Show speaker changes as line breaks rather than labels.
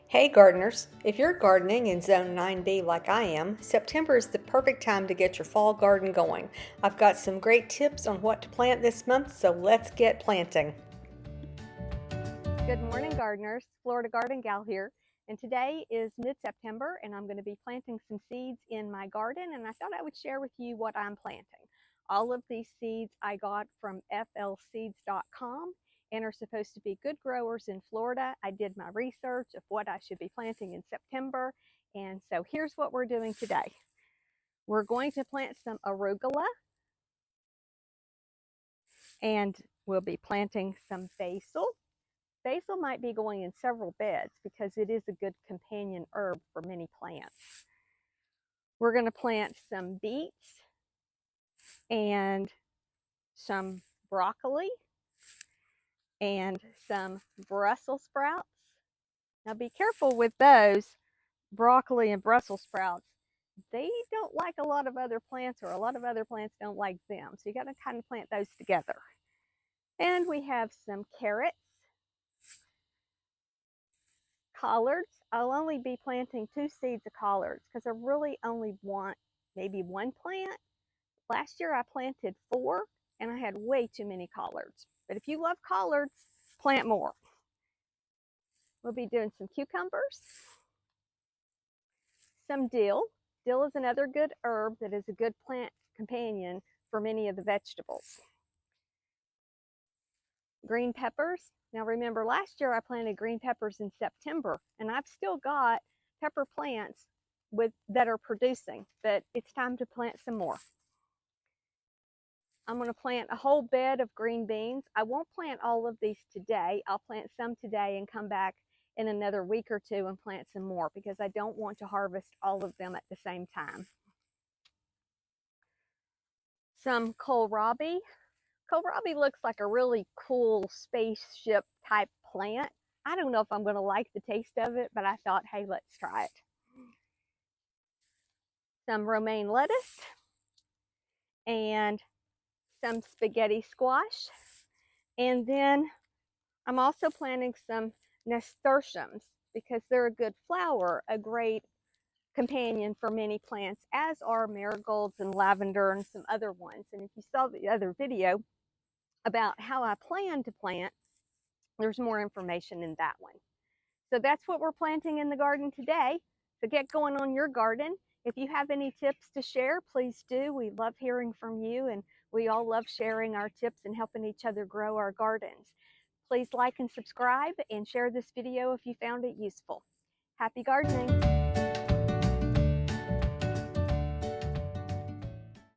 Hey gardeners, if you're gardening in Zone 9B like I am, September is the perfect time to get your fall garden going. I've got some great tips on what to plant this month, so let's get planting.
Good morning, gardeners. Florida Garden Gal here, and today is mid-September, and I'm going to be planting some seeds in my garden, and I thought I would share with you what I'm planting. All of these seeds I got from flseeds.com and are supposed to be good growers in Florida. I did my research of what I should be planting in September, and so here's what we're doing today. We're going to plant some arugula, and we'll be planting some basil. Basil might be going in several beds because it is a good companion herb for many plants. We're going to plant some beets and some broccoli and some Brussels sprouts. Now be careful with those broccoli and Brussels sprouts. They don't like a lot of other plants, or a lot of other plants don't like them. So you got to kind of plant those together. And we have some carrots, collards. I'll only be planting 2 seeds of collards because I really only want maybe 1 plant. Last year I planted 4 and I had way too many collards. But if you love collards, plant more. We'll be doing some cucumbers, some dill. Dill is another good herb that is a good plant companion for many of the vegetables. Green peppers. Now remember, last year I planted green peppers in September, and I've still got pepper plants that are producing, but it's time to plant some more. I'm going to plant a whole bed of green beans. I won't plant all of these today. I'll plant some today and come back in another week or 2 and plant some more because I don't want to harvest all of them at the same time. Some kohlrabi. Kohlrabi looks like a really cool spaceship type plant. I don't know if I'm going to like the taste of it, but I thought, hey, let's try it. Some romaine lettuce and some spaghetti squash. And then I'm also planting some nasturtiums because they're a good flower, a great companion for many plants, as are marigolds and lavender and some other ones. And if you saw the other video about how I plan to plant, there's more information in that one. So that's what we're planting in the garden today. So get going on your garden. If you have any tips to share, please do. We love hearing from you, and we all love sharing our tips and helping each other grow our gardens. Please like and subscribe and share this video if you found it useful. Happy gardening!